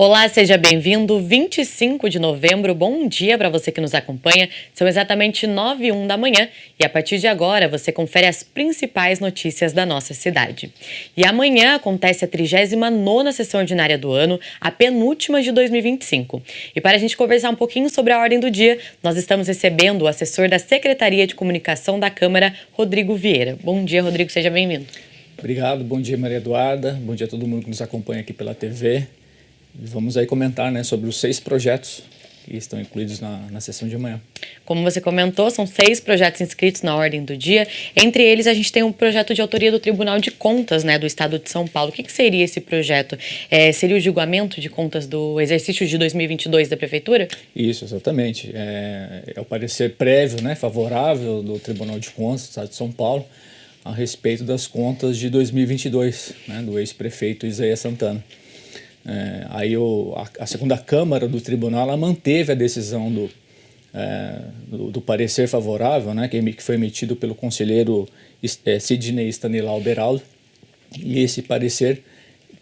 Olá, seja bem-vindo. 25 de novembro, bom dia para você que nos acompanha. São exatamente 9h01 da manhã e a partir de agora você confere as principais notícias da nossa cidade. E amanhã acontece a 39ª sessão ordinária do ano, a penúltima de 2025. E para a gente conversar um pouquinho sobre a ordem do dia, nós estamos recebendo o assessor da Secretaria de Comunicação da Câmara, Rodrigo Vieira. Bom dia, Rodrigo, seja bem-vindo. Obrigado, bom dia Maria Eduarda, bom dia a todo mundo que nos acompanha aqui pela TV. Vamos aí comentar sobre os 6 projetos que estão incluídos na sessão de amanhã. Como você comentou, são 6 projetos inscritos na ordem do dia. Entre eles, a gente tem um projeto de autoria do Tribunal de Contas, do Estado de São Paulo. O que seria esse projeto? Seria o julgamento de contas do exercício de 2022 da Prefeitura? Isso, exatamente. É o parecer prévio, favorável do Tribunal de Contas do Estado de São Paulo a respeito das contas de 2022, do ex-prefeito Isaías Santana. Aí a segunda Câmara do Tribunal ela manteve a decisão do parecer favorável, que foi emitido pelo conselheiro Sidney Stanilau Beraldo, e esse parecer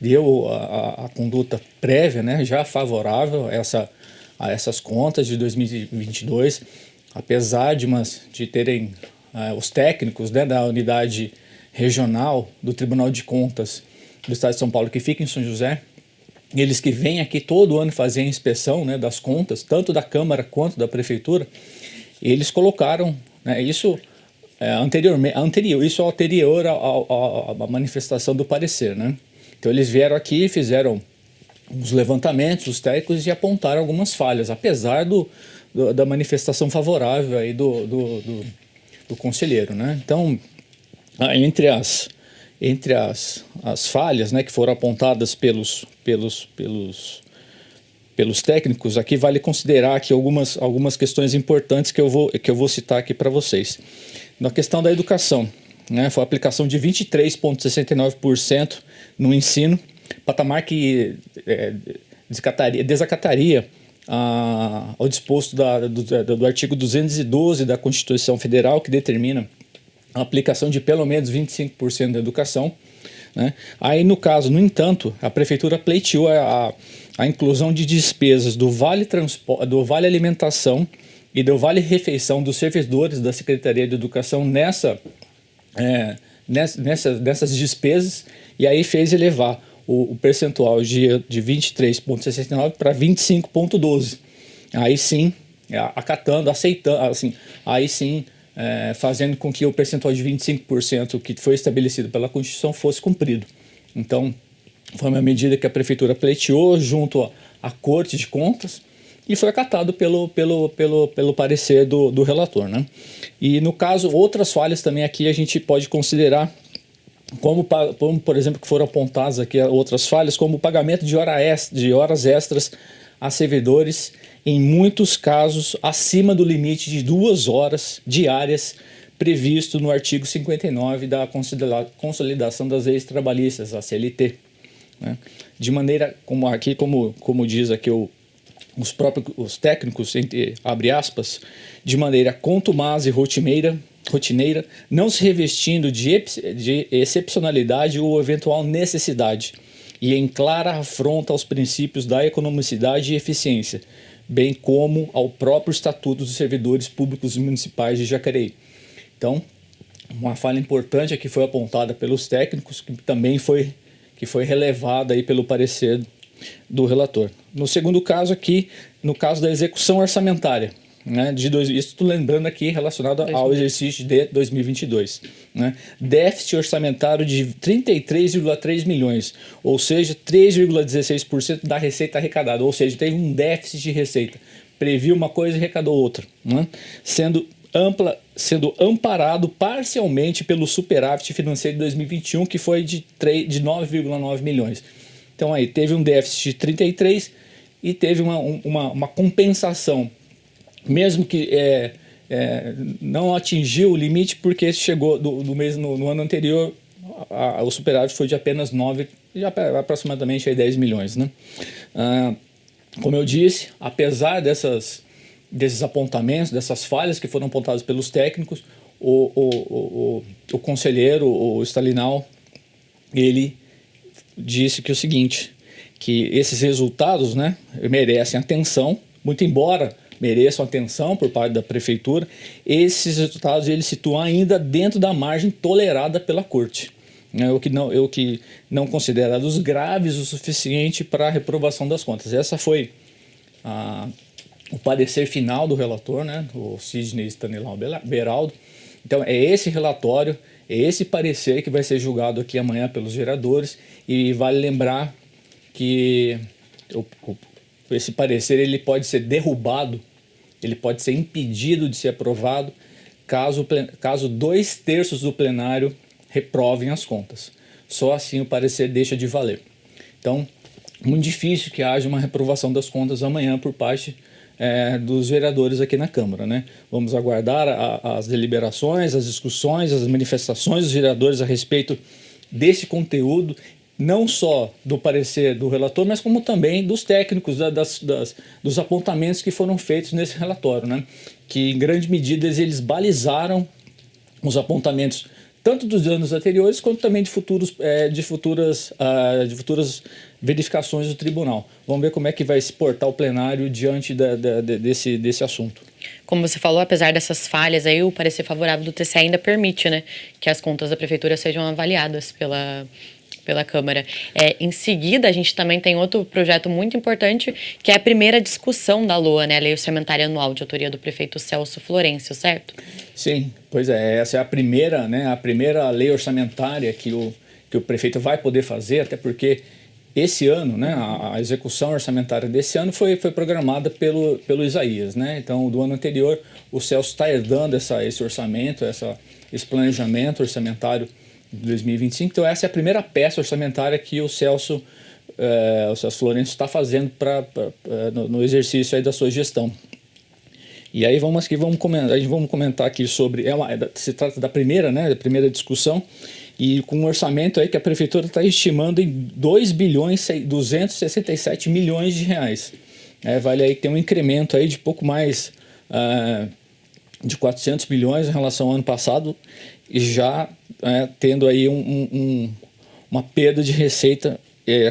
deu a conduta prévia, já favorável a essas contas de 2022, apesar de terem os técnicos da unidade regional do Tribunal de Contas do Estado de São Paulo, que fica em São José, eles que vêm aqui todo ano fazer a inspeção das contas, tanto da Câmara quanto da Prefeitura, eles colocaram isso anterior à manifestação do parecer. Então eles vieram aqui, fizeram os levantamentos, os técnicos, e apontaram algumas falhas, apesar da manifestação favorável aí do conselheiro. Então, entre as falhas que foram apontadas pelos técnicos, aqui vale considerar aqui algumas questões importantes que eu vou citar aqui para vocês. Na questão da educação, foi a aplicação de 23,69% no ensino, patamar que desacataria ao disposto do artigo 212 da Constituição Federal, que determina a aplicação de pelo menos 25% da educação. Aí, no entanto, a Prefeitura pleiteou a inclusão de despesas do Vale Alimentação e do Vale Refeição dos servidores da Secretaria de Educação nessas despesas, e aí fez elevar o percentual de 23,69% para 25,12%. Aí sim, fazendo com que o percentual de 25% que foi estabelecido pela Constituição fosse cumprido. Então, foi uma medida que a Prefeitura pleiteou junto à Corte de Contas e foi acatado pelo parecer do relator. E, no caso, outras falhas também aqui a gente pode considerar, como por exemplo, que foram apontadas aqui outras falhas, como o pagamento de horas extras a servidores, em muitos casos acima do limite de 2 horas diárias previsto no artigo 59 da Consolidação das Leis Trabalhistas, a CLT. De maneira, como diz aqui os técnicos, abre aspas, de maneira contumaz e rotineira, não se revestindo de excepcionalidade ou eventual necessidade, e em clara afronta aos princípios da economicidade e eficiência, bem como ao próprio Estatuto dos Servidores Públicos Municipais de Jacareí. Então, uma falha importante que foi apontada pelos técnicos, que também foi relevada aí pelo parecer do relator. No segundo caso aqui, no caso da execução orçamentária, isso lembrando aqui relacionado ao exercício de 2022. Déficit orçamentário de 33,3 milhões, ou seja, 3,16% da receita arrecadada, ou seja, teve um déficit de receita, previu uma coisa e arrecadou outra, sendo amparado parcialmente pelo superávit financeiro de 2021, que foi de 9,9 milhões. Então aí teve um déficit de 33 e teve uma compensação, mesmo que não atingiu o limite, porque chegou no ano anterior, o superávit foi de apenas 9, aproximadamente aí 10 milhões. Como eu disse, apesar desses apontamentos, dessas falhas que foram apontadas pelos técnicos, o conselheiro, o Stalinal, ele disse que o seguinte, que esses resultados, né, merecem atenção, muito embora mereçam atenção por parte da Prefeitura, esses resultados eles situam ainda dentro da margem tolerada pela Corte. O que não considerados graves o suficiente para a reprovação das contas. Essa foi o parecer final do relator, né, o Sidney Stanislau Beraldo. Então é esse relatório, é esse parecer que vai ser julgado aqui amanhã pelos vereadores, e vale lembrar que esse parecer ele pode ser derrubado, ele pode ser impedido de ser aprovado caso 2/3 do plenário reprovem as contas. Só assim o parecer deixa de valer. Então, muito difícil que haja uma reprovação das contas amanhã por parte dos vereadores aqui na Câmara, né? Vamos aguardar as deliberações, as discussões, as manifestações dos vereadores a respeito desse conteúdo, não só do parecer do relator, mas como também dos técnicos, dos apontamentos que foram feitos nesse relatório, né? Que em grande medida eles balizaram os apontamentos tanto dos anos anteriores quanto também de futuras verificações do tribunal. Vamos ver como é que vai se portar o plenário diante desse assunto. Como você falou, apesar dessas falhas, aí, o parecer favorável do TCE ainda permite, né, que as contas da Prefeitura sejam avaliadas pela Câmara. Em seguida, a gente também tem outro projeto muito importante, que é a primeira discussão da LOA, né, a Lei Orçamentária Anual, de autoria do prefeito Celso Florencio, certo? Sim, pois é. Essa é a primeira lei orçamentária que o prefeito vai poder fazer, até porque esse ano, né, a execução orçamentária desse ano foi programada pelo Isaías, né? Então, do ano anterior, o Celso está herdando esse orçamento, esse planejamento orçamentário de 2025. Então, essa é a primeira peça orçamentária que o Celso Florencio está fazendo no exercício aí da sua gestão. E aí vamos comentar aqui sobre, se trata da primeira discussão, e com um orçamento aí que a Prefeitura está estimando em 2.267 milhões de reais. Vale aí que tem um incremento aí de pouco mais de 400 milhões em relação ao ano passado, e já tendo aí uma perda de receita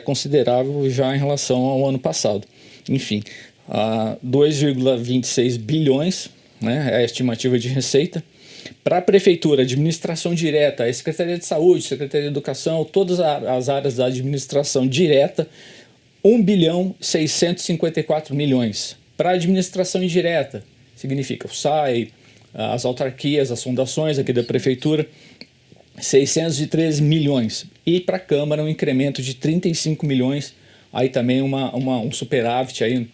considerável já em relação ao ano passado. Enfim, 2,26 bilhões, né, é a estimativa de receita. Para a Prefeitura, administração direta, a Secretaria de Saúde, Secretaria de Educação, todas as áreas da administração direta, 1.654 milhões. Para a administração indireta, significa o SAI, as autarquias, as fundações aqui da Prefeitura, 613 milhões. E para a Câmara, um incremento de 35 milhões, aí também um superávit, aí,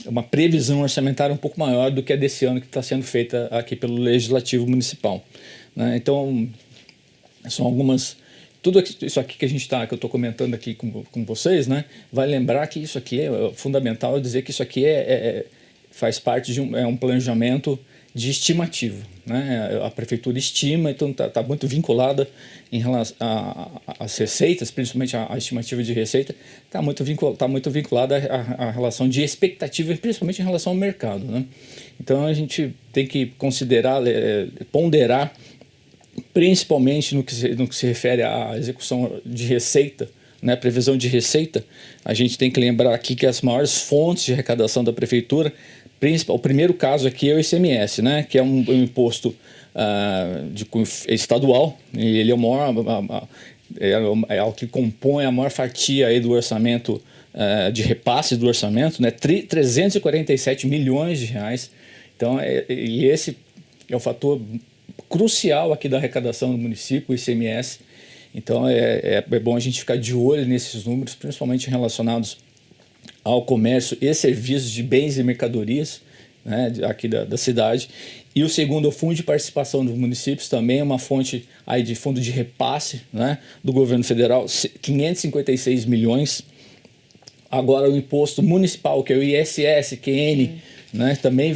uma previsão orçamentária um pouco maior do que a desse ano, que está sendo feita aqui pelo Legislativo Municipal, né? Então, são algumas... Tudo isso aqui que eu estou comentando aqui com vocês, né? Vai lembrar que isso aqui é fundamental dizer que isso aqui faz parte de um planejamento de estimativa, né? A Prefeitura estima, então está muito vinculada em relação às receitas, principalmente a estimativa de receita, está muito vinculada à relação de expectativa, principalmente em relação ao mercado, né? Então a gente tem que considerar, ponderar, principalmente no que se refere à execução de receita, né, previsão de receita. A gente tem que lembrar aqui que as maiores fontes de arrecadação da Prefeitura, o primeiro caso aqui é o ICMS, né, que é um imposto estadual, e ele é o maior, é o que compõe a maior fatia aí do orçamento, de repasse do orçamento, né, 347 milhões de reais. Então, e esse é o fator crucial aqui da arrecadação do município, o ICMS. Então é bom a gente ficar de olho nesses números, principalmente relacionados ao comércio e serviços de bens e mercadorias, né, aqui da cidade. E o segundo é o Fundo de Participação dos Municípios, também é uma fonte aí de fundo de repasse, né, do governo federal, 556 milhões. Agora o imposto municipal, que é o ISS-QN, né, também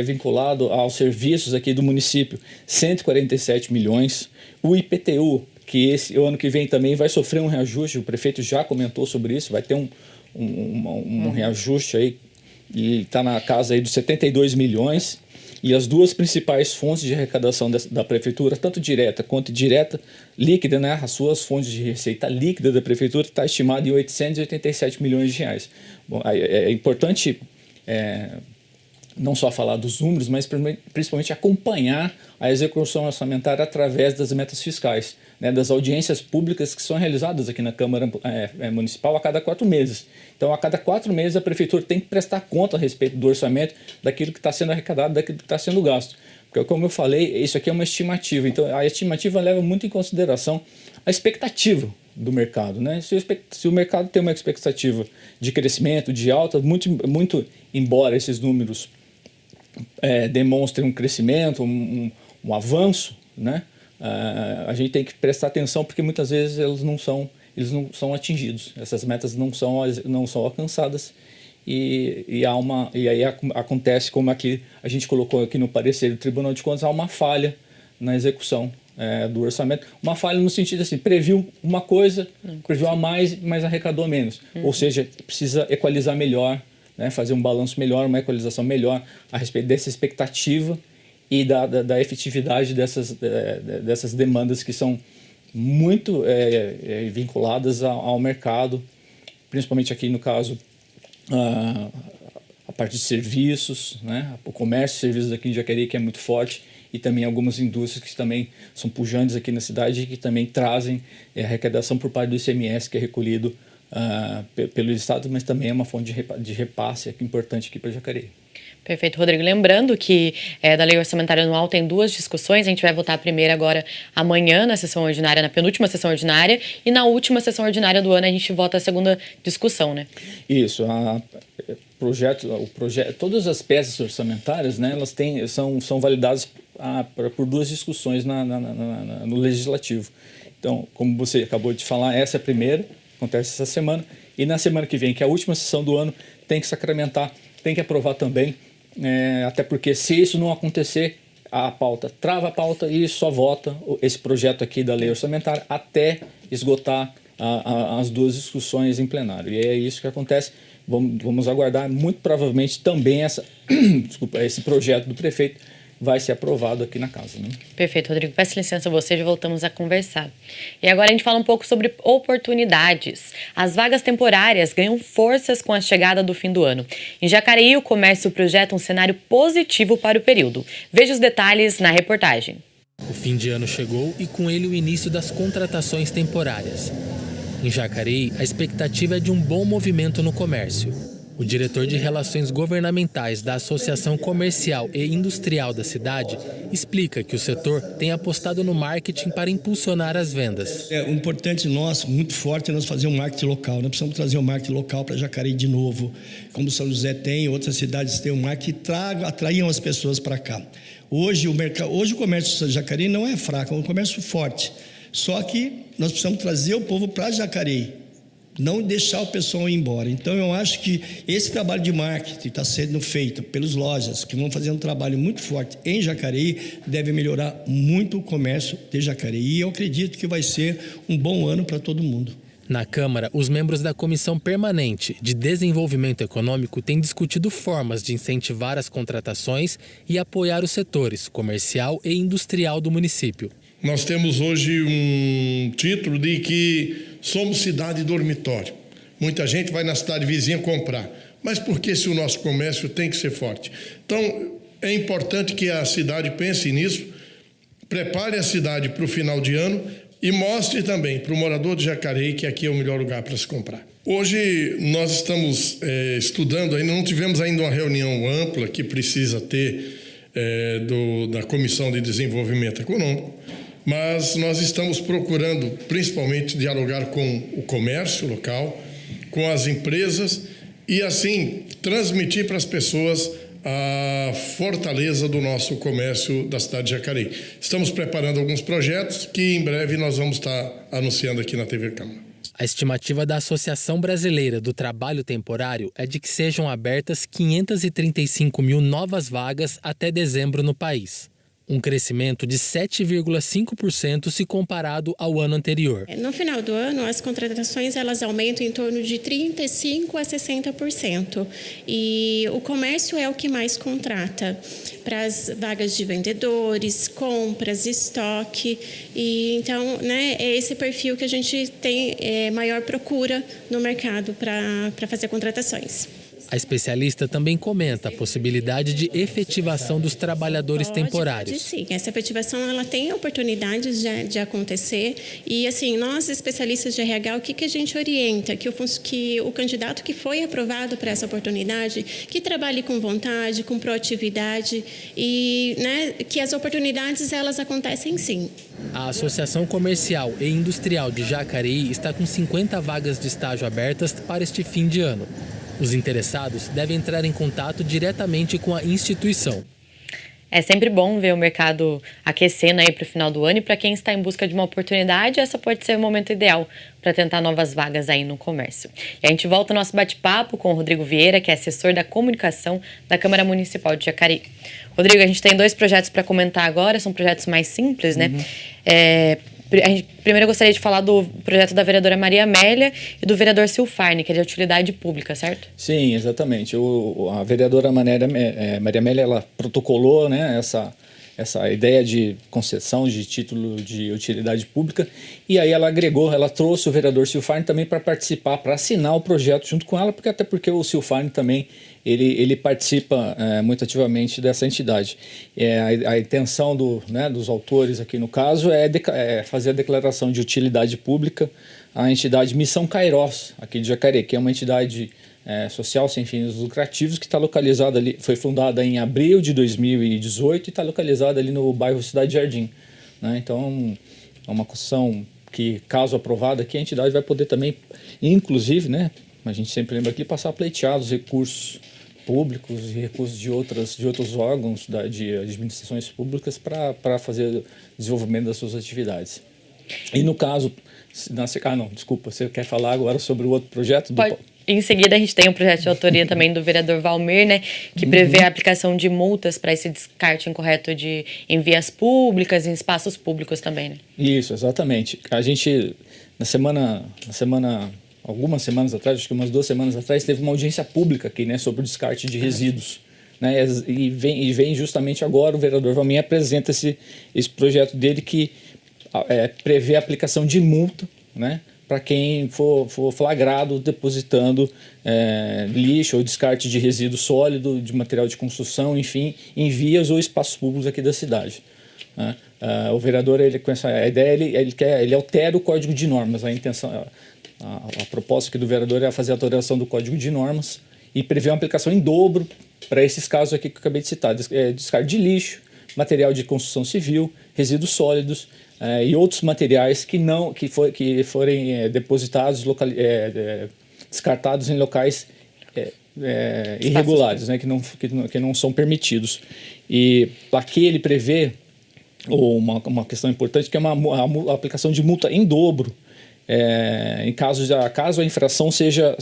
vinculado aos serviços aqui do município, 147 milhões. O IPTU, que o ano que vem também vai sofrer um reajuste, o prefeito já comentou sobre isso, vai ter um reajuste aí, e está na casa aí dos 72 milhões. E as duas principais fontes de arrecadação da prefeitura, tanto direta quanto indireta, líquida, né, as suas fontes de receita líquida da prefeitura está estimada em 887 milhões de reais. Bom, é importante não só falar dos números, mas principalmente acompanhar a execução orçamentária através das metas fiscais, né, das audiências públicas que são realizadas aqui na Câmara Municipal a cada 4 meses. Então, a cada 4 meses, a Prefeitura tem que prestar conta a respeito do orçamento, daquilo que está sendo arrecadado, daquilo que está sendo gasto. Porque, como eu falei, isso aqui é uma estimativa. Então, a estimativa leva muito em consideração a expectativa do mercado, né? Se o mercado tem uma expectativa de crescimento, de alta, muito embora esses números demonstrem um crescimento, um avanço, né? A gente tem que prestar atenção porque muitas vezes eles não são atingidos, essas metas não são alcançadas e aí acontece como aqui a gente colocou aqui no parecer do Tribunal de Contas, há uma falha na execução do orçamento, uma falha no sentido assim, previu uma coisa, previu a mais, mas arrecadou menos, ou seja, precisa equalizar melhor, né, fazer um balanço melhor, uma equalização melhor a respeito dessa expectativa e da efetividade dessas demandas que são muito vinculadas ao mercado, principalmente aqui no caso a parte de serviços, né, o comércio e serviços aqui em Jacareí, que é muito forte, e também algumas indústrias que também são pujantes aqui na cidade e que também trazem arrecadação por parte do ICMS, que é recolhido pelo Estado, mas também é uma fonte de repasse importante aqui para Jacareí. Perfeito, Rodrigo. Lembrando que da Lei Orçamentária Anual tem 2 discussões. A gente vai votar a primeira agora amanhã na sessão ordinária, na penúltima sessão ordinária, e na última sessão ordinária do ano a gente vota a segunda discussão, né? Isso. Todas as peças orçamentárias, né, elas são validadas por 2 discussões no Legislativo. Então, como você acabou de falar, essa é a primeira, acontece essa semana, e na semana que vem, que é a última sessão do ano, tem que sacramentar, tem que aprovar também, até porque se isso não acontecer, a pauta trava a pauta e só vota esse projeto aqui da lei orçamentária até esgotar as 2 discussões em plenário. E é isso que acontece. Vamos aguardar, muito provavelmente também esse projeto do prefeito vai ser aprovado aqui na casa, né? Perfeito, Rodrigo. Peço licença a você, já voltamos a conversar. E agora a gente fala um pouco sobre oportunidades. As vagas temporárias ganham forças com a chegada do fim do ano. Em Jacareí, o comércio projeta um cenário positivo para o período. Veja os detalhes na reportagem. O fim de ano chegou e com ele o início das contratações temporárias. Em Jacareí, a expectativa é de um bom movimento no comércio. O diretor de Relações Governamentais da Associação Comercial e Industrial da cidade explica que o setor tem apostado no marketing para impulsionar as vendas. O importante nosso, muito forte, é nós fazer um marketing local. Nós precisamos trazer um marketing local para Jacareí de novo. Como São José tem, outras cidades têm um marketing que atraiam as pessoas para cá. Hoje o comércio de Jacareí não é fraco, é um comércio forte. Só que nós precisamos trazer o povo para Jacareí, não deixar o pessoal ir embora. Então eu acho que esse trabalho de marketing está sendo feito pelas lojas, que vão fazer um trabalho muito forte em Jacareí, deve melhorar muito o comércio de Jacareí. E eu acredito que vai ser um bom ano para todo mundo. Na Câmara, os membros da Comissão Permanente de Desenvolvimento Econômico têm discutido formas de incentivar as contratações e apoiar os setores comercial e industrial do município. Nós temos hoje um título de que somos cidade dormitório. Muita gente vai na cidade vizinha comprar. Mas por que se o nosso comércio tem que ser forte? Então, é importante que a cidade pense nisso, prepare a cidade para o final de ano e mostre também para o morador de Jacareí que aqui é o melhor lugar para se comprar. Hoje nós estamos estudando, ainda não tivemos ainda uma reunião ampla que precisa ter da Comissão de Desenvolvimento Econômico, mas nós estamos procurando principalmente dialogar com o comércio local, com as empresas e assim transmitir para as pessoas a fortaleza do nosso comércio da cidade de Jacareí. Estamos preparando alguns projetos que em breve nós vamos estar anunciando aqui na TV Câmara. A estimativa da Associação Brasileira do Trabalho Temporário é de que sejam abertas 535 mil novas vagas até dezembro no país. um crescimento de 7,5% se comparado ao ano anterior. No final do ano, as contratações elas aumentam em torno de 35% a 60%. E o comércio é o que mais contrata para as vagas de vendedores, compras, estoque. E então, é esse perfil que a gente tem maior procura no mercado para fazer contratações. A especialista também comenta a possibilidade de efetivação dos trabalhadores temporários. Sim, essa efetivação ela tem oportunidades de acontecer e assim, nós especialistas de RH, o que a gente orienta? Que o candidato que foi aprovado para essa oportunidade, que trabalhe com vontade, com proatividade e que as oportunidades elas acontecem sim. A Associação Comercial e Industrial de Jacareí está com 50 vagas de estágio abertas para este fim de ano. Os interessados devem entrar em contato diretamente com a instituição. É sempre bom ver o mercado aquecendo aí para o final do ano e para quem está em busca de uma oportunidade, essa pode ser o momento ideal para tentar novas vagas aí no comércio. E a gente volta ao nosso bate-papo com o Rodrigo Vieira, que é assessor da comunicação da Câmara Municipal de Jacareí. Rodrigo, a gente tem 2 projetos para comentar agora, são projetos mais simples, né? Primeiro eu gostaria de falar do projeto da vereadora Maria Amélia e do vereador Silfarne, que é de utilidade pública, certo? Sim, exatamente. A vereadora Maria Amélia, ela protocolou, né, essa ideia de concessão de título de utilidade pública, e aí ela trouxe o vereador Silfarne também para participar, para assinar o projeto junto com ela, até porque o Silfarne também ele participa muito ativamente dessa entidade. A intenção dos autores aqui no caso é fazer a declaração de utilidade pública à entidade Missão Cairós, aqui de Jacareí, que é uma entidade social sem fins lucrativos que está localizada ali, foi fundada em abril de 2018 e está localizada ali no bairro Cidade Jardim, né? Então é uma construção que, caso aprovada aqui, a entidade vai poder também, inclusive, né, a gente sempre lembra aqui, passar a pleitear os recursos públicos e recursos de outros órgãos de administrações públicas para fazer o desenvolvimento das suas atividades. E no caso, desculpa, você quer falar agora sobre o outro projeto? Pode. Em seguida, a gente tem um projeto de autoria também do vereador Valmir, né, que prevê a aplicação de multas para esse descarte incorreto em vias públicas, em espaços públicos também, né? Isso, exatamente. A gente, algumas semanas atrás, acho que umas 2 semanas atrás, teve uma audiência pública aqui, né, sobre o descarte de resíduos, né, e vem justamente agora o vereador Valmir apresenta esse projeto dele que prevê a aplicação de multa, né, para quem for flagrado depositando lixo ou descarte de resíduo sólido, de material de construção, enfim, em vias ou espaços públicos aqui da cidade, né? O vereador, com essa ideia, ele altera o Código de Normas. A intenção, a proposta aqui do vereador é fazer a alteração do Código de Normas e prever uma aplicação em dobro para esses casos aqui que eu acabei de citar, descarte de lixo, material de construção civil, resíduos sólidos, e outros materiais que forem depositados, descartados em locais irregulares, né, que não são permitidos. E aqui ele prevê uma questão importante, que é a aplicação de multa em dobro, caso a infração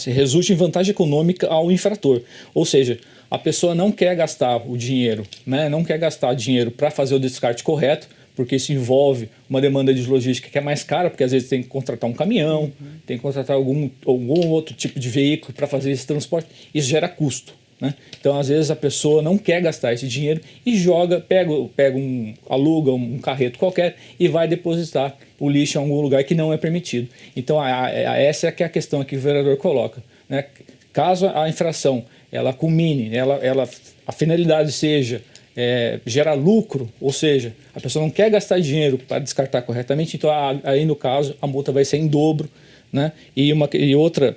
resulte em vantagem econômica ao infrator. Ou seja, a pessoa não quer gastar o dinheiro, né, não quer gastar dinheiro para fazer o descarte correto, porque isso envolve uma demanda de logística que é mais cara, porque às vezes tem que contratar um caminhão, tem que contratar algum outro tipo de veículo para fazer esse transporte. Isso gera custo, né? Então, às vezes, a pessoa não quer gastar esse dinheiro e aluga um carreto qualquer e vai depositar o lixo em algum lugar que não é permitido. Então, essa é a questão que o vereador coloca, né? Caso a infração ela culmine, a finalidade seja gerar lucro, ou seja, a pessoa não quer gastar dinheiro para descartar corretamente, então aí no caso a multa vai ser em dobro, né? E outra,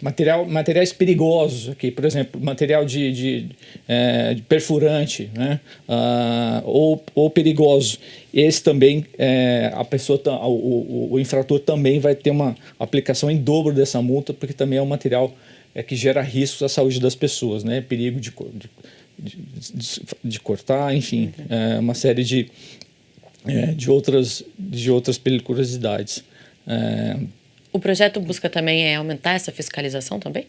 materiais perigosos aqui, por exemplo, material de perfurante, né? Ou perigoso. Esse também, o infrator também vai ter uma aplicação em dobro dessa multa, porque também é um material que gera riscos à saúde das pessoas, né? Perigo de cortar, enfim, uma série de outras periculosidades. O projeto busca também aumentar essa fiscalização também?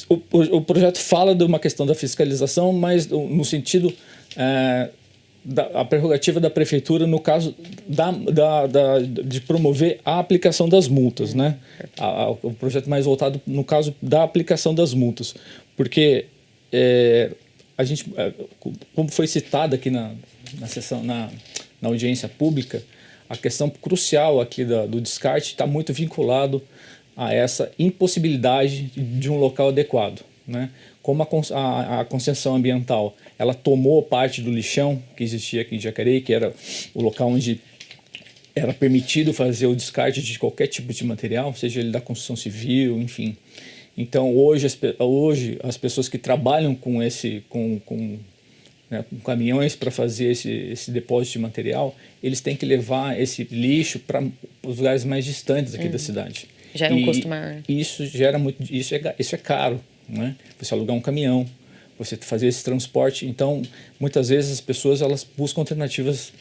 o projeto fala de uma questão da fiscalização, mas no sentido a prerrogativa da prefeitura, no caso de promover a aplicação das multas, né? O projeto mais voltado, no caso, da aplicação das multas. Porque a gente, como foi citado aqui na sessão, na audiência pública, a questão crucial aqui do descarte está muito vinculado a essa impossibilidade de um local adequado, né? Como a concessão ambiental, ela tomou parte do lixão que existia aqui em Jacareí, que era o local onde era permitido fazer o descarte de qualquer tipo de material, seja ele da construção civil, enfim. Então, hoje as pessoas que trabalham com com caminhões para fazer esse depósito de material, eles têm que levar esse lixo para os lugares mais distantes aqui da cidade. Gera um custo maior. Isso é caro, né? Você alugar um caminhão, você fazer esse transporte. Então, muitas vezes as pessoas elas buscam alternativas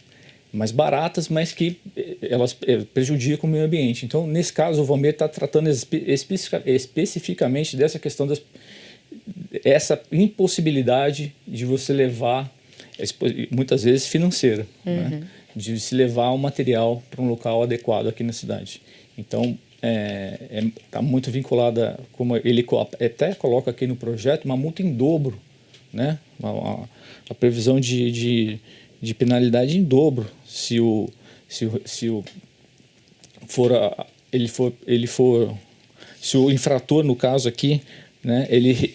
mais baratas, mas que elas prejudicam o meio ambiente. Então, nesse caso, o Valmir está tratando especificamente dessa questão essa impossibilidade de você levar, muitas vezes financeira, né? De se levar o material para um local adequado aqui na cidade. Então, está muito vinculada, como ele até coloca aqui no projeto, uma multa em dobro, né? A previsão de penalidade em dobro se o infrator, no caso aqui, né, ele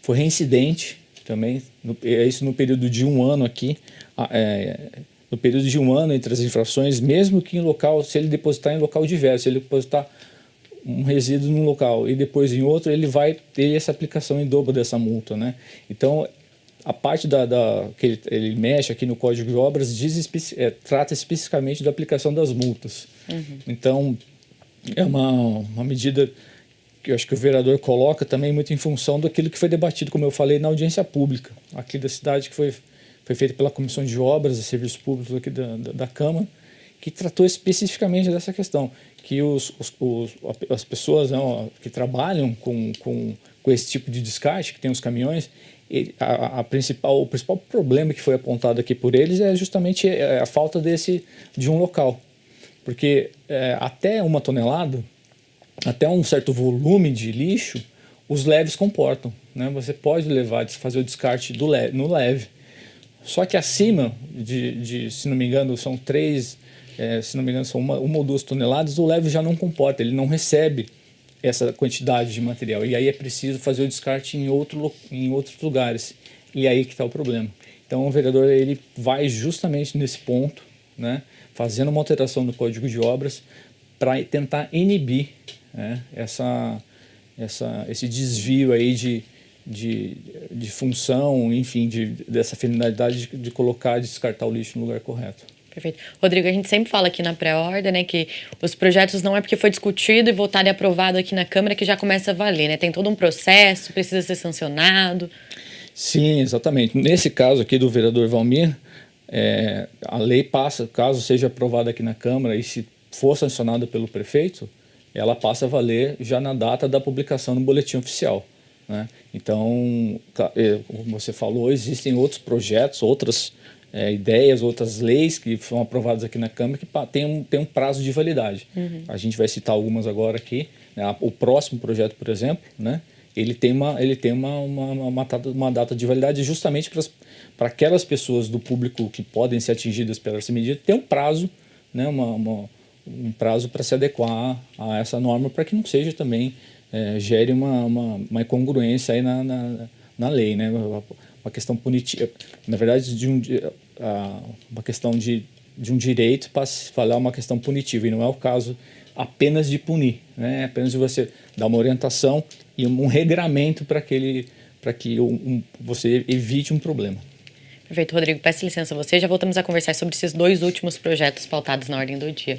for reincidente também, isso no período de 1 ano aqui, no período de 1 ano entre as infrações, mesmo que se ele depositar em local diverso, se ele depositar um resíduo num local e depois em outro, ele vai ter essa aplicação em dobro dessa multa, né? Então, a parte que ele mexe aqui no Código de Obras trata especificamente da aplicação das multas. Então, é uma medida que eu acho que o vereador coloca também muito em função daquilo que foi debatido, como eu falei, na audiência pública aqui da cidade, que foi feita pela Comissão de Obras e Serviços Públicos aqui da Câmara, que tratou especificamente dessa questão, que as pessoas, né, que trabalham com esse tipo de descarte, que tem os caminhões, o principal problema que foi apontado aqui por eles é justamente a falta de um local. Porque até 1 tonelada, até um certo volume de lixo, os leves comportam, né? Você pode fazer o descarte no leve. Só que acima se não me engano, são 3, se não me engano, são 1 ou 2 toneladas, o leve já não comporta, ele não recebe essa quantidade de material. E aí é preciso fazer o descarte em outros lugares. E aí que está o problema. Então o vereador ele vai justamente nesse ponto, né, fazendo uma alteração no Código de Obras para tentar inibir, né, esse desvio aí de função, enfim, dessa finalidade de descartar o lixo no lugar correto. Perfeito. Rodrigo, a gente sempre fala aqui na pré-ordem, né, que os projetos não é porque foi discutido e votado e aprovado aqui na Câmara que já começa a valer, né? Tem todo um processo, precisa ser sancionado. Sim, exatamente. Nesse caso aqui do vereador Valmir, a lei passa, caso seja aprovada aqui na Câmara e se for sancionada pelo prefeito, ela passa a valer já na data da publicação no Boletim Oficial, né? Então, como você falou, existem outros projetos, outras ideias, outras leis que foram aprovadas aqui na Câmara que tem um prazo de validade. A gente vai citar algumas agora aqui, né? O próximo projeto, por exemplo, né? Ele tem uma data de validade justamente para aquelas pessoas do público que podem ser atingidas pela essa medida, ter um prazo, né? Um prazo para se adequar a essa norma, para que não seja também, gere uma incongruência aí na lei, né? Uma questão punitiva, na verdade, uma questão de um direito para se falar uma questão punitiva, e não é o caso apenas de punir, né? Apenas de você dar uma orientação e um regramento para que você evite um problema. Perfeito, Rodrigo. Peço licença a você. Já voltamos a conversar sobre esses 2 últimos projetos pautados na ordem do dia.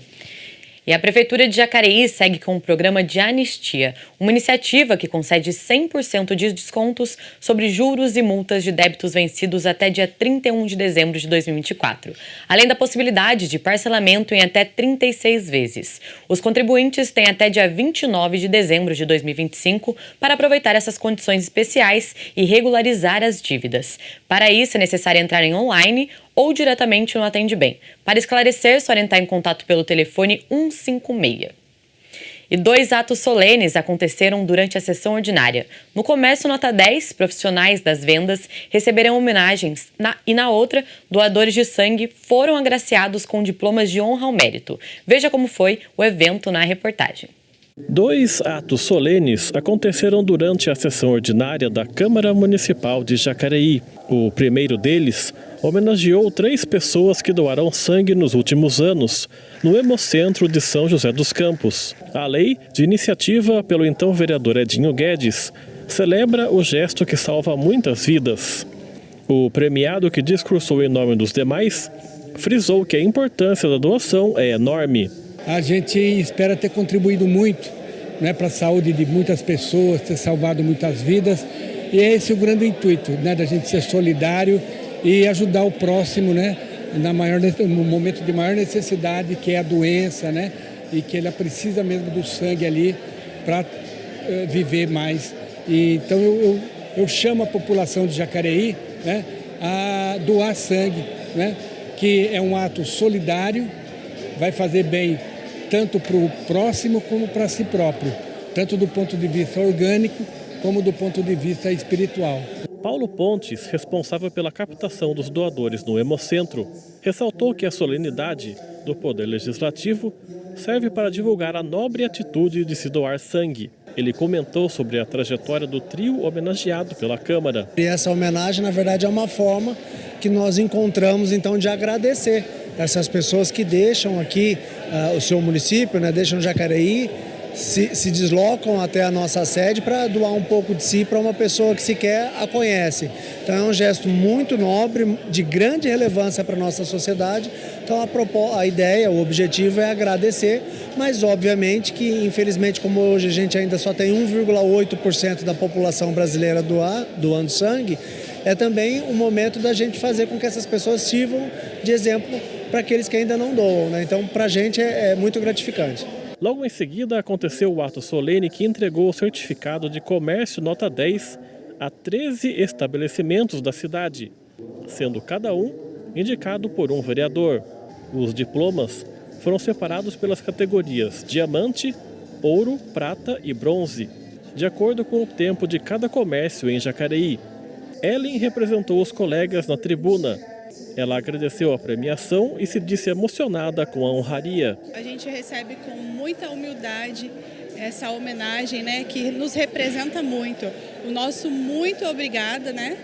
E a Prefeitura de Jacareí segue com o programa de anistia, uma iniciativa que concede 100% de descontos sobre juros e multas de débitos vencidos até dia 31 de dezembro de 2024, além da possibilidade de parcelamento em até 36 vezes. Os contribuintes têm até dia 29 de dezembro de 2025 para aproveitar essas condições especiais e regularizar as dívidas. Para isso, é necessário entrar em online ou diretamente no Atende Bem. Para esclarecer, só entrar em contato pelo telefone 156. E 2 atos solenes aconteceram durante a sessão ordinária. No comércio nota 10, profissionais das vendas receberão homenagens e na outra, doadores de sangue foram agraciados com diplomas de honra ao mérito. Veja como foi o evento na reportagem. 2 atos solenes aconteceram durante a sessão ordinária da Câmara Municipal de Jacareí. O primeiro deles homenageou 3 pessoas que doaram sangue nos últimos anos, no Hemocentro de São José dos Campos. A lei, de iniciativa pelo então vereador Edinho Guedes, celebra o gesto que salva muitas vidas. O premiado, que discursou em nome dos demais, frisou que a importância da doação é enorme. A gente espera ter contribuído muito, né, para a saúde de muitas pessoas, ter salvado muitas vidas. E é esse o grande intuito, né, da gente ser solidário e ajudar o próximo, né, no momento de maior necessidade, que é a doença, né, e que ele precisa mesmo do sangue ali para viver mais. E, então eu chamo a população de Jacareí, né, a doar sangue, né, que é um ato solidário, vai fazer bem tanto para o próximo como para si próprio, tanto do ponto de vista orgânico como do ponto de vista espiritual. Paulo Pontes, responsável pela captação dos doadores no Hemocentro, ressaltou que a solenidade do Poder Legislativo serve para divulgar a nobre atitude de se doar sangue. Ele comentou sobre a trajetória do trio homenageado pela Câmara. E essa homenagem, na verdade, é uma forma que nós encontramos, então, de agradecer essas pessoas que deixam aqui o seu município, né, deixam Jacareí, se deslocam até a nossa sede para doar um pouco de si para uma pessoa que sequer a conhece. Então é um gesto muito nobre, de grande relevância para a nossa sociedade. Então a ideia, o objetivo é agradecer, mas obviamente que, infelizmente, como hoje a gente ainda só tem 1,8% da população brasileira doando sangue, é também o momento da gente fazer com que essas pessoas sirvam de exemplo para aqueles que ainda não doam, né? Então, para a gente é muito gratificante. Logo em seguida, aconteceu o ato solene que entregou o certificado de comércio nota 10 a 13 estabelecimentos da cidade, sendo cada um indicado por um vereador. Os diplomas foram separados pelas categorias diamante, ouro, prata e bronze, de acordo com o tempo de cada comércio em Jacareí. Ellen representou os colegas na tribuna. Ela agradeceu a premiação e se disse emocionada com a honraria. A gente recebe com muita humildade essa homenagem, né, que nos representa muito. O nosso muito obrigada, né,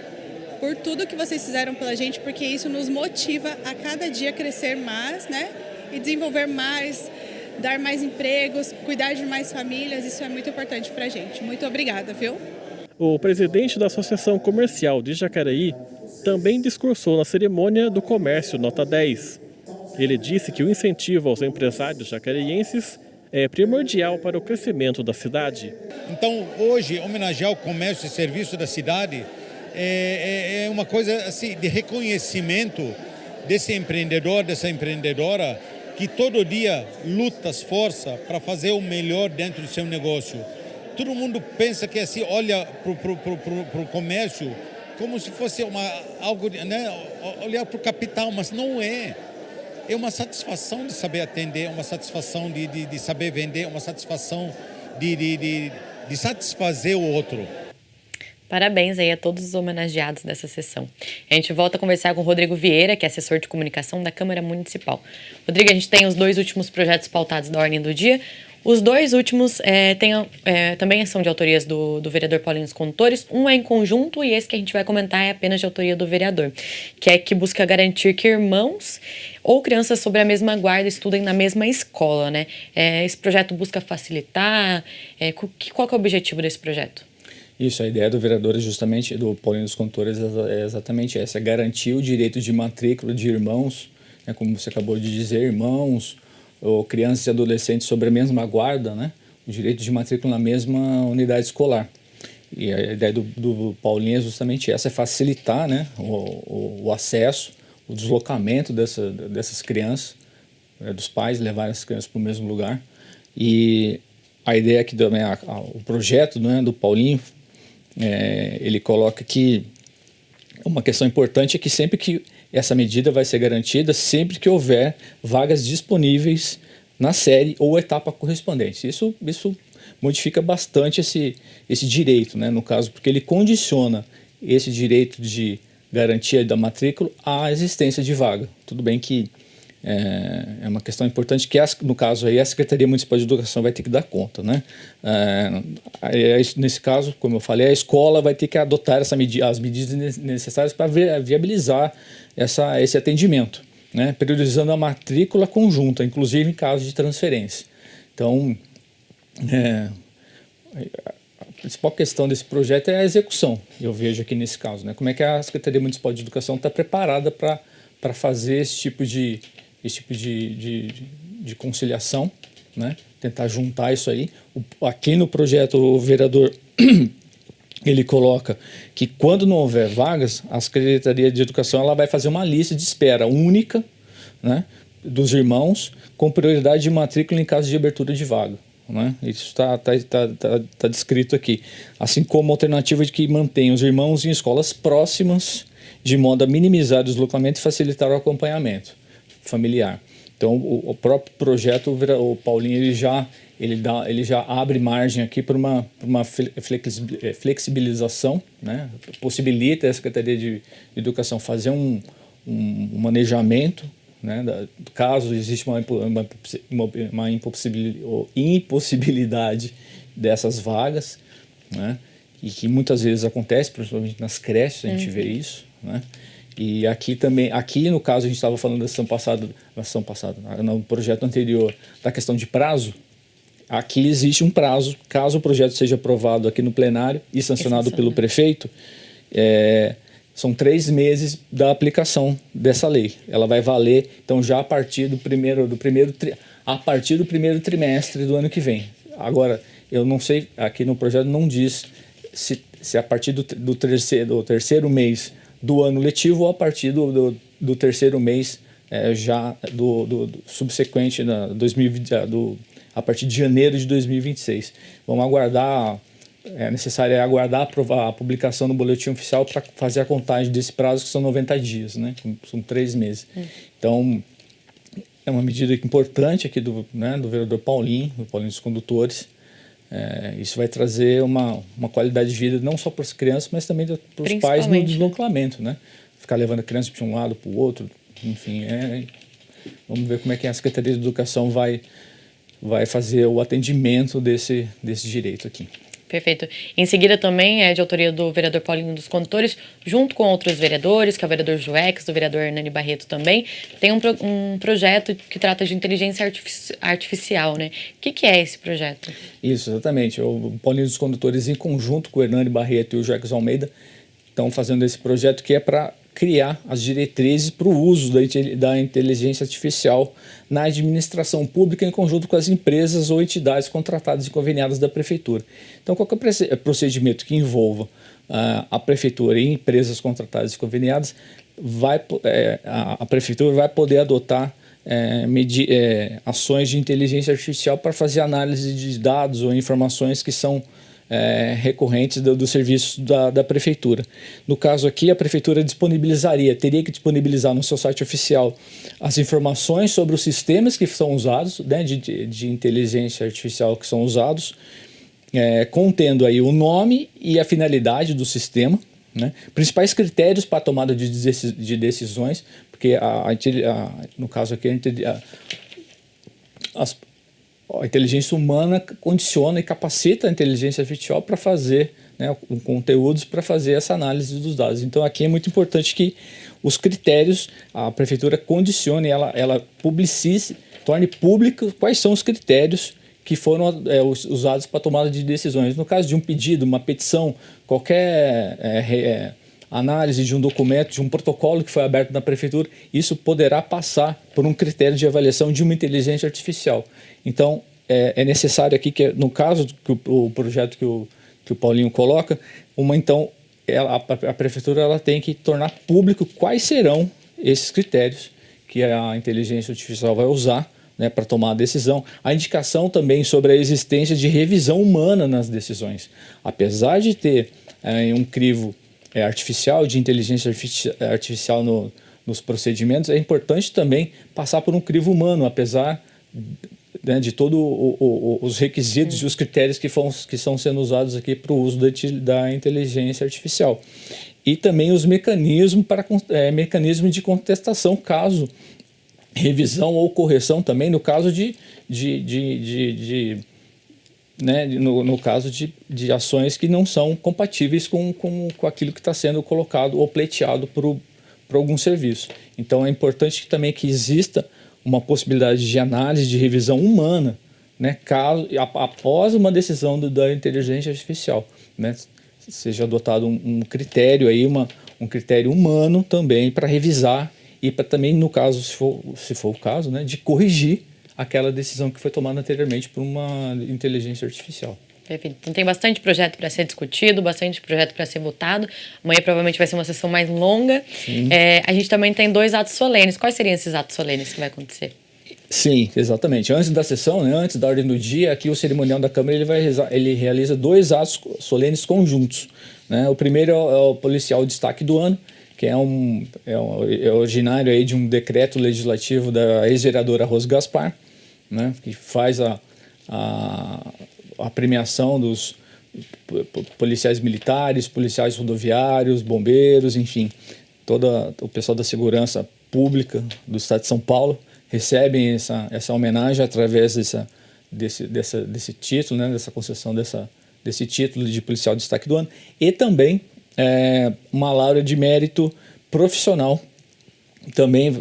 por tudo que vocês fizeram pela gente, porque isso nos motiva a cada dia crescer mais, né, e desenvolver mais, dar mais empregos, cuidar de mais famílias. Isso é muito importante para a gente. Muito obrigada, viu? O presidente da Associação Comercial de Jacareí também discursou na cerimônia do Comércio Nota 10. Ele disse que o incentivo aos empresários jacareienses é primordial para o crescimento da cidade. Então, hoje, homenagear o comércio e serviço da cidade é uma coisa assim, de reconhecimento desse empreendedor, dessa empreendedora, que todo dia luta, esforça para fazer o melhor dentro do seu negócio. Todo mundo pensa que assim, olha para o comércio como se fosse algo, né, olhar para o capital, mas não é. É uma satisfação de saber atender, uma satisfação de saber vender, uma satisfação de satisfazer o outro. Parabéns aí a todos os homenageados dessa sessão. A gente volta a conversar com o Rodrigo Vieira, que é assessor de comunicação da Câmara Municipal. Rodrigo, a gente tem os 2 últimos projetos pautados da ordem do dia. Os 2 últimos também são de autorias do vereador Paulinho dos Condutores. Um é em conjunto e esse que a gente vai comentar é apenas de autoria do vereador, que busca garantir que irmãos ou crianças sob a mesma guarda estudem na mesma escola, né? Esse projeto busca facilitar. Qual que é o objetivo desse projeto? Isso, a ideia do vereador, justamente, do Paulinho dos Condutores, é exatamente essa: garantir o direito de matrícula de irmãos, né, como você acabou de dizer, irmãos, ou crianças e adolescentes sobre a mesma guarda, né, o direito de matrícula na mesma unidade escolar. E a ideia do Paulinho é justamente essa, é facilitar, né, o acesso, o deslocamento dessas crianças, dos pais levarem essas crianças para o mesmo lugar. E a ideia aqui também, o projeto, né, do Paulinho, ele coloca que uma questão importante é que sempre que essa medida vai ser garantida, sempre que houver vagas disponíveis na série ou etapa correspondente. Isso modifica bastante esse direito, né, no caso, porque ele condiciona esse direito de garantia da matrícula à existência de vaga. Tudo bem que é uma questão importante que, no caso aí, a Secretaria Municipal de Educação vai ter que dar conta, né? Nesse caso, como eu falei, a escola vai ter que adotar as medidas necessárias para viabilizar esse atendimento, né? Priorizando a matrícula conjunta, inclusive em caso de transferência. Então, a principal questão desse projeto é a execução, eu vejo aqui nesse caso, né? Como é que a Secretaria Municipal de Educação está preparada para fazer esse tipo de conciliação, né? Tentar juntar isso aí. Aqui no projeto, o vereador ele coloca que quando não houver vagas, a Secretaria de Educação ela vai fazer uma lista de espera única, né, dos irmãos, com prioridade de matrícula em caso de abertura de vaga, né? Isso está descrito aqui. Assim como a alternativa de que mantém os irmãos em escolas próximas, de modo a minimizar o deslocamento e facilitar o acompanhamento familiar. Então, o próprio projeto, o Paulinho, ele já abre margem aqui para uma flexibilização, né? Possibilita a Secretaria de Educação fazer um manejamento, né? Caso exista uma impossibilidade dessas vagas, né? E que muitas vezes acontece, principalmente nas creches, a gente vê isso, né? E aqui também, no caso a gente estava falando da sessão passada, no projeto anterior, da questão de prazo. Aqui existe um prazo, caso o projeto seja aprovado aqui no plenário e sancionado pelo prefeito, são 3 meses da aplicação dessa lei. Ela vai valer, então, já a partir do primeiro trimestre do ano que vem. Agora, eu não sei, aqui no projeto não diz se a partir do terceiro mês do ano letivo ou a partir do terceiro mês já do subsequente, a partir de janeiro de 2026. Vamos aguardar, é necessário aguardar a publicação no boletim oficial para fazer a contagem desse prazo, que são 90 dias, né? São 3 meses. Então, é uma medida importante aqui do vereador Paulinho dos Condutores. Isso vai trazer uma qualidade de vida não só para as crianças, mas também para os pais no deslocamento, né? Ficar levando a criança de um lado para o outro, enfim. Vamos ver como é que a Secretaria de Educação vai fazer o atendimento desse direito aqui. Perfeito. Em seguida também é de autoria do vereador Paulinho dos Condutores, junto com outros vereadores, que é o vereador Juex, do vereador Hernani Barreto também, tem um projeto que trata de inteligência artificial, né? O que é esse projeto? Isso, exatamente. O Paulinho dos Condutores, em conjunto com o Hernani Barreto e o Juex Almeida, estão fazendo esse projeto que é para criar as diretrizes para o uso da inteligência artificial na administração pública em conjunto com as empresas ou entidades contratadas e conveniadas da Prefeitura. Então, qualquer procedimento que envolva a Prefeitura e empresas contratadas e conveniadas, a Prefeitura vai poder adotar ações de inteligência artificial para fazer análise de dados ou informações que são recorrentes do serviço da Prefeitura. No caso aqui, a Prefeitura teria que disponibilizar no seu site oficial as informações sobre os sistemas que são usados, né, de inteligência artificial que são usados, contendo aí o nome e a finalidade do sistema, né, principais critérios para a tomada de decisões, porque no caso aqui a inteligência humana condiciona e capacita a inteligência artificial para fazer, né, conteúdos para fazer essa análise dos dados. Então aqui é muito importante que os critérios, a Prefeitura condicione, ela publicize, torne público quais são os critérios que foram usados para a tomada de decisões. No caso de um pedido, uma petição, qualquer análise de um documento, de um protocolo que foi aberto na prefeitura, isso poderá passar por um critério de avaliação de uma inteligência artificial. Então, é necessário aqui que, no caso que o projeto que o Paulinho coloca, a prefeitura ela tem que tornar público quais serão esses critérios que a inteligência artificial vai usar, né, para tomar a decisão. A indicação também sobre a existência de revisão humana nas decisões. Apesar de ter um crivo artificial, de inteligência artificial nos procedimentos, é importante também passar por um crivo humano, apesar, né, de todos os requisitos e os critérios que estão sendo usados aqui para o uso da inteligência artificial. E também os mecanismos de contestação, caso revisão ou correção também, no caso no caso de ações que não são compatíveis com aquilo que está sendo colocado ou pleiteado por algum serviço. Então é importante também que exista uma possibilidade de análise, de revisão humana, né, após uma decisão da inteligência artificial, né, seja adotado um critério aí, um critério humano também para revisar e para também, no caso, se for o caso, né, de corrigir aquela decisão que foi tomada anteriormente por uma inteligência artificial. Perfeito. Então tem bastante projeto para ser discutido, bastante projeto para ser votado. Amanhã provavelmente vai ser uma sessão mais longa. A gente também tem 2 atos solenes. Quais seriam esses atos solenes que vai acontecer? Sim, exatamente. Antes da sessão, né, antes da ordem do dia, aqui o cerimonial da Câmara ele realiza 2 atos solenes conjuntos, né? O primeiro é o policial destaque do ano, que é originário aí de um decreto legislativo da ex-vereadora Rose Gaspar, né, que faz a premiação dos policiais militares, policiais rodoviários, bombeiros, enfim, todo o pessoal da segurança pública do estado de São Paulo recebem essa homenagem através desse título, né, dessa concessão desse título de policial destaque do ano, e também uma laura de mérito profissional, também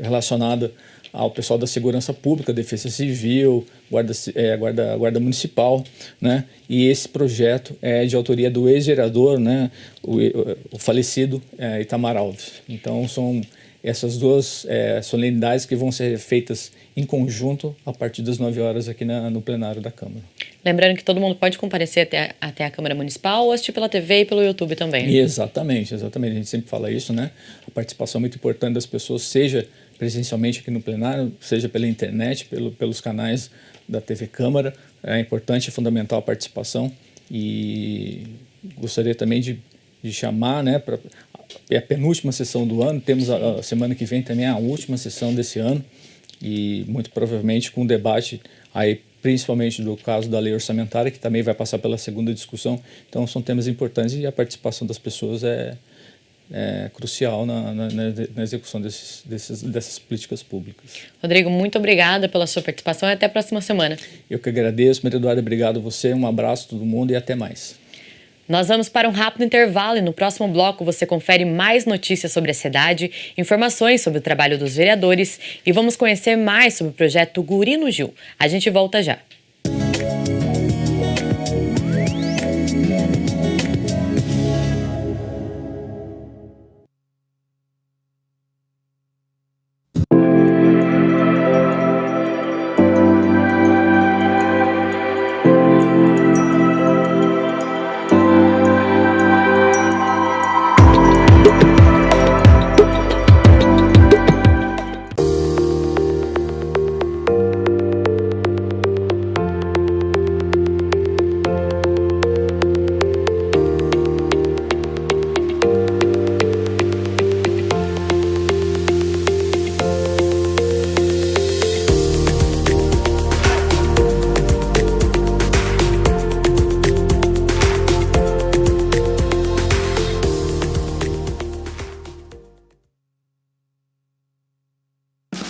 relacionada ao pessoal da segurança pública, defesa civil, guarda municipal, né? E esse projeto é de autoria do ex-vereador, né, o falecido Itamar Alves. Então são essas 2 solenidades que vão ser feitas em conjunto a partir das 9 horas aqui no plenário da Câmara. Lembrando que todo mundo pode comparecer até a Câmara Municipal ou assistir pela TV e pelo YouTube também. Né? Exatamente. A gente sempre fala isso, né? A participação é muito importante das pessoas, seja presencialmente aqui no plenário, seja pela internet, pelos canais da TV Câmara. É importante, é fundamental a participação, e gostaria também de chamar, né, é a penúltima sessão do ano, temos a semana que vem também a última sessão desse ano, e muito provavelmente com o debate aí, principalmente do caso da lei orçamentária, que também vai passar pela segunda discussão. Então são temas importantes e a participação das pessoas é crucial na execução dessas políticas públicas. Rodrigo, muito obrigada pela sua participação e até a próxima semana. Eu que agradeço, Maria Eduarda, obrigado a você, um abraço a todo mundo e até mais. Nós vamos para um rápido intervalo e no próximo bloco você confere mais notícias sobre a cidade, informações sobre o trabalho dos vereadores e vamos conhecer mais sobre o projeto Guri no Gil. A gente volta já.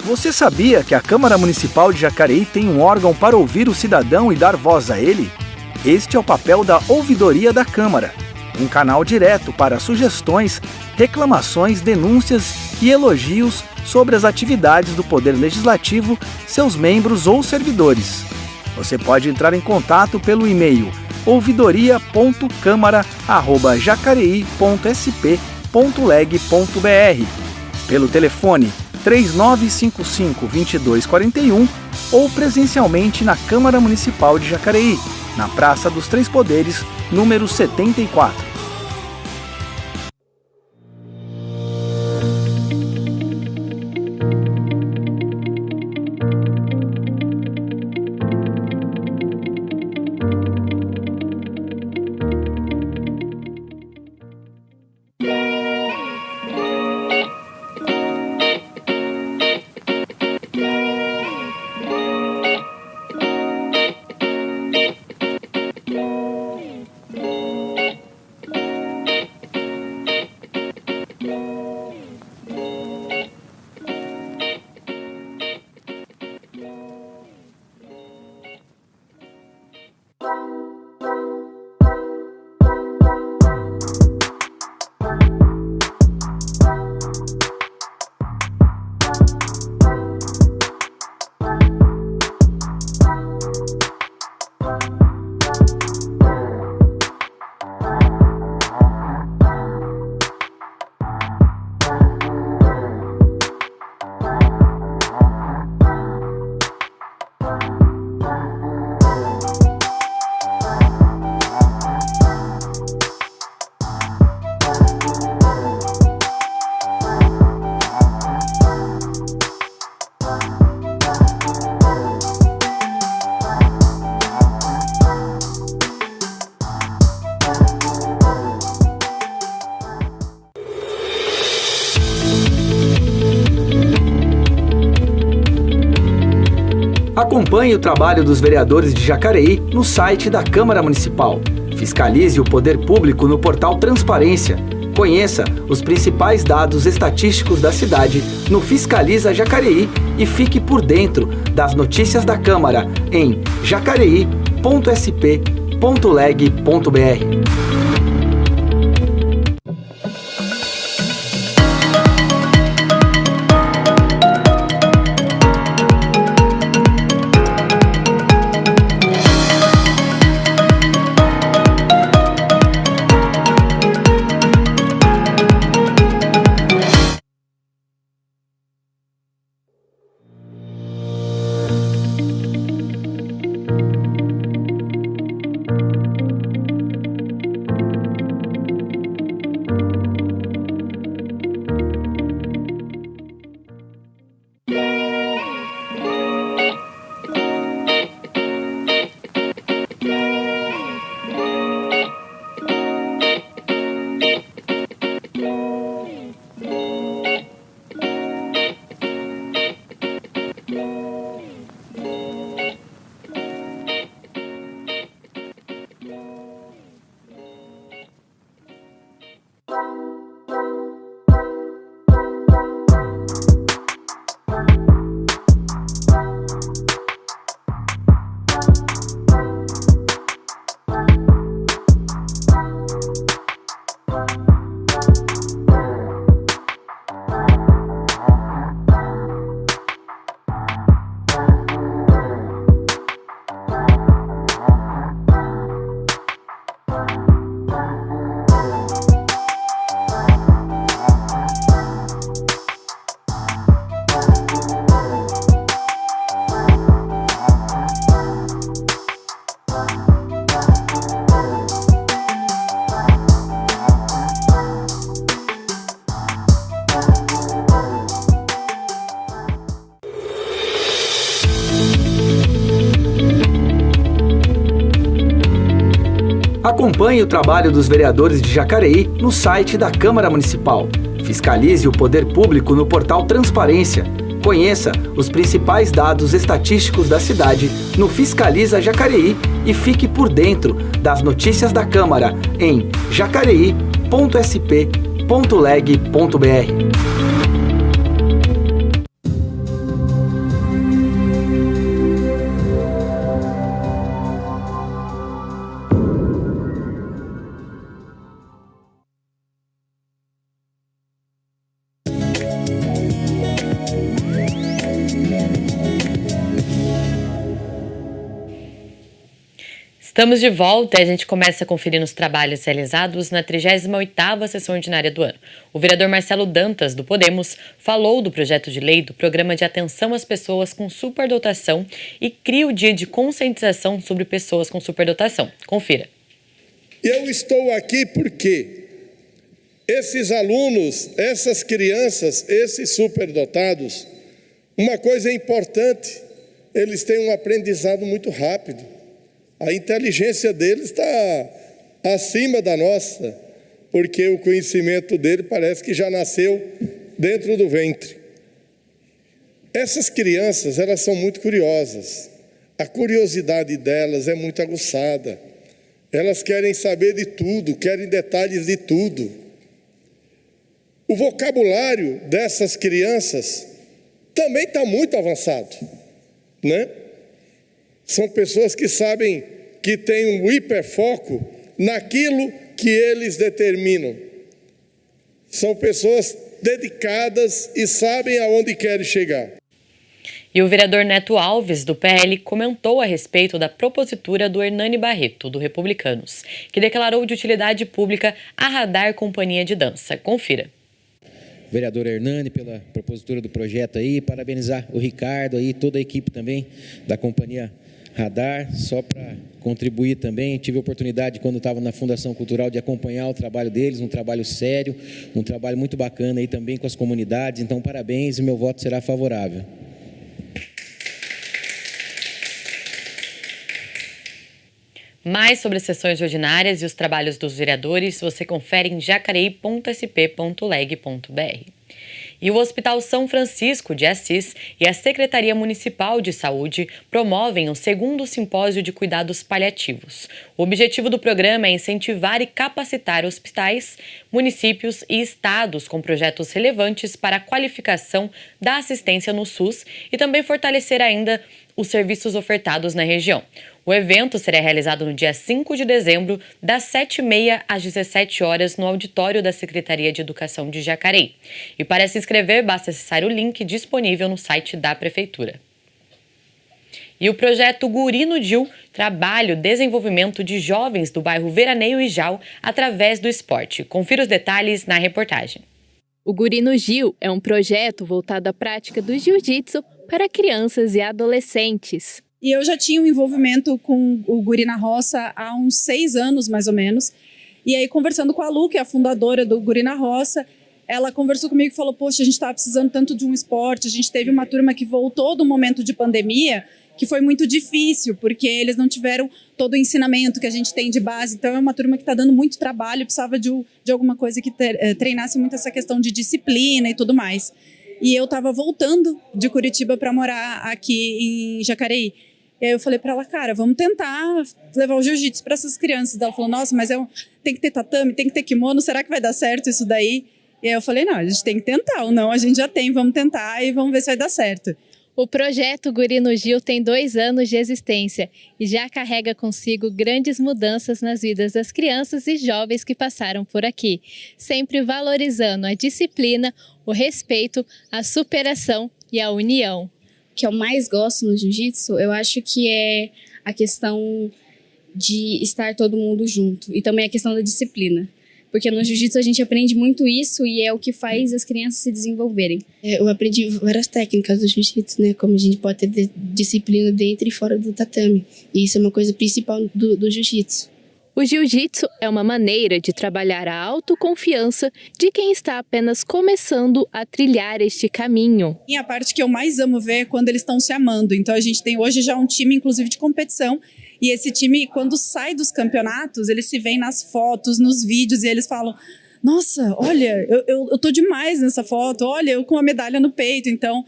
Você sabia que a Câmara Municipal de Jacareí tem um órgão para ouvir o cidadão e dar voz a ele? Este é o papel da Ouvidoria da Câmara, um canal direto para sugestões, reclamações, denúncias e elogios sobre as atividades do Poder Legislativo, seus membros ou servidores. Você pode entrar em contato pelo e-mail ouvidoria.câmara@jacareí.sp.leg.br, pelo telefone 3955-2241 ou presencialmente na Câmara Municipal de Jacareí, na Praça dos Três Poderes, número 74. Acompanhe o trabalho dos vereadores de Jacareí no site da Câmara Municipal. Fiscalize o poder público no portal Transparência. Conheça os principais dados estatísticos da cidade no Fiscaliza Jacareí e fique por dentro das notícias da Câmara em jacareí.sp.leg.br. Acompanhe o trabalho dos vereadores de Jacareí no site da Câmara Municipal. Fiscalize o poder público no portal Transparência. Conheça os principais dados estatísticos da cidade no Fiscaliza Jacareí e fique por dentro das notícias da Câmara em jacareí.sp.leg.br. Estamos de volta e a gente começa conferindo os trabalhos realizados na 38ª sessão ordinária do ano. O vereador Marcelo Dantas, do Podemos, falou do projeto de lei do Programa de Atenção às Pessoas com Superdotação e cria o Dia de Conscientização sobre Pessoas com Superdotação. Confira. Eu estou aqui porque esses alunos, essas crianças, esses superdotados, uma coisa importante, eles têm um aprendizado muito rápido. A inteligência deles está acima da nossa, porque o conhecimento dele parece que já nasceu dentro do ventre. Essas crianças, elas são muito curiosas. A curiosidade delas é muito aguçada. Elas querem saber de tudo, querem detalhes de tudo. O vocabulário dessas crianças também está muito avançado, né? São pessoas que sabem que têm um hiperfoco naquilo que eles determinam. São pessoas dedicadas e sabem aonde querem chegar. E o vereador Neto Alves, do PL, comentou a respeito da propositura do Hernani Barreto, do Republicanos, que declarou de utilidade pública a Radar Companhia de Dança. Confira. Vereador Hernani pela propositura do projeto aí, parabenizar o Ricardo aí, toda a equipe também da Companhia Radar, só para contribuir também. Tive a oportunidade, quando estava na Fundação Cultural, de acompanhar o trabalho deles, um trabalho sério, um trabalho muito bacana aí também com as comunidades. Então, parabéns e meu voto será favorável. Mais sobre as sessões ordinárias e os trabalhos dos vereadores, você confere em jacareí.sp.leg.br. E o Hospital São Francisco de Assis e a Secretaria Municipal de Saúde promovem o 2º Simpósio de Cuidados Paliativos. O objetivo do programa é incentivar e capacitar hospitais, municípios e estados com projetos relevantes para a qualificação da assistência no SUS e também fortalecer ainda os serviços ofertados na região. O evento será realizado no dia 5 de dezembro, das 7h30 às 17 horas, no auditório da Secretaria de Educação de Jacareí. E para se inscrever, basta acessar o link disponível no site da Prefeitura. E o projeto Guri no Dil trabalha o desenvolvimento de jovens do bairro Veraneio e Jau através do esporte. Confira os detalhes na reportagem. O Guri no Gil é um projeto voltado à prática do jiu-jitsu para crianças e adolescentes. E eu já tinha um envolvimento com o Guri na Roça há uns 6 anos, mais ou menos. E aí, conversando com a Lu, que é a fundadora do Guri na Roça, ela conversou comigo e falou, poxa, a gente estava precisando tanto de um esporte. A gente teve uma turma que voltou do momento de pandemia, que foi muito difícil, porque eles não tiveram todo o ensinamento que a gente tem de base. Então, é uma turma que está dando muito trabalho, precisava de alguma coisa que treinasse muito essa questão de disciplina e tudo mais. E eu estava voltando de Curitiba para morar aqui em Jacareí. E aí eu falei para ela, cara, vamos tentar levar o jiu-jitsu para essas crianças. Ela falou, nossa, mas tem que ter tatame, tem que ter kimono, será que vai dar certo isso daí? E aí eu falei, não, a gente tem que tentar, ou não, a gente já tem, vamos tentar e vamos ver se vai dar certo. O projeto Guri no Gil tem 2 anos de existência e já carrega consigo grandes mudanças nas vidas das crianças e jovens que passaram por aqui, sempre valorizando a disciplina, o respeito, a superação e a união. O que eu mais gosto no jiu-jitsu, eu acho que é a questão de estar todo mundo junto e também a questão da disciplina. Porque no jiu-jitsu a gente aprende muito isso e é o que faz as crianças se desenvolverem. Eu aprendi várias técnicas do jiu-jitsu, né? Como a gente pode ter disciplina dentro e fora do tatame. E isso é uma coisa principal do jiu-jitsu. O jiu-jitsu é uma maneira de trabalhar a autoconfiança de quem está apenas começando a trilhar este caminho. E a parte que eu mais amo ver é quando eles estão se amando. Então a gente tem hoje já um time, inclusive, de competição. E esse time, quando sai dos campeonatos, eles se veem nas fotos, nos vídeos, e eles falam, nossa, olha, eu tô demais nessa foto, olha, eu com a medalha no peito. Então,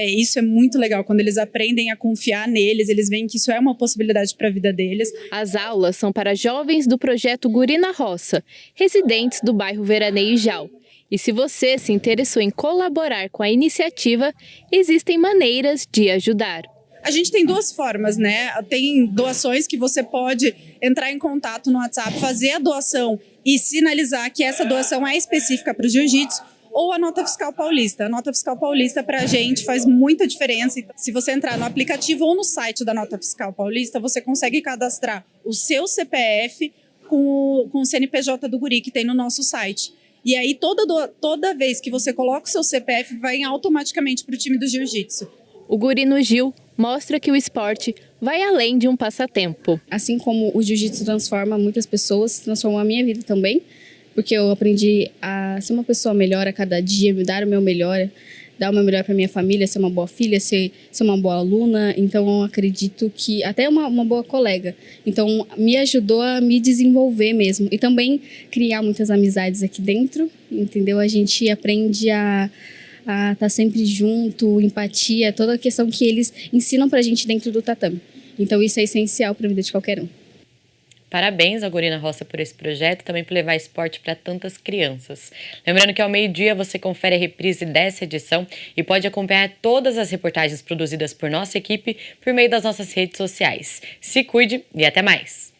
isso é muito legal, quando eles aprendem a confiar neles, eles veem que isso é uma possibilidade para a vida deles. As aulas são para jovens do projeto Guri na Roça, residentes do bairro Veraneio e Jau. E se você se interessou em colaborar com a iniciativa, existem maneiras de ajudar. A gente tem 2 formas, né? Tem doações que você pode entrar em contato no WhatsApp, fazer a doação e sinalizar que essa doação é específica para o jiu-jitsu, ou a Nota Fiscal Paulista. A Nota Fiscal Paulista, para a gente, faz muita diferença. Se você entrar no aplicativo ou no site da Nota Fiscal Paulista, você consegue cadastrar o seu CPF com o CNPJ do guri que tem no nosso site. E aí, toda vez que você coloca o seu CPF, vai automaticamente para o time do jiu-jitsu. O Guri no Gil mostra que o esporte vai além de um passatempo. Assim como o jiu-jitsu transforma muitas pessoas, transformou a minha vida também, porque eu aprendi a ser uma pessoa melhor a cada dia, me dar o meu melhor, dar o meu melhor para minha família, ser uma boa filha, ser uma boa aluna. Então, eu acredito que até uma boa colega. Então, me ajudou a me desenvolver mesmo. E também criar muitas amizades aqui dentro, entendeu? A gente aprende a estar sempre junto, empatia, toda a questão que eles ensinam pra gente dentro do tatame. Então, isso é essencial para a vida de qualquer um. Parabéns ao Guri na Roça por esse projeto e também por levar esporte para tantas crianças. Lembrando que ao meio-dia você confere a reprise dessa edição e pode acompanhar todas as reportagens produzidas por nossa equipe por meio das nossas redes sociais. Se cuide e até mais!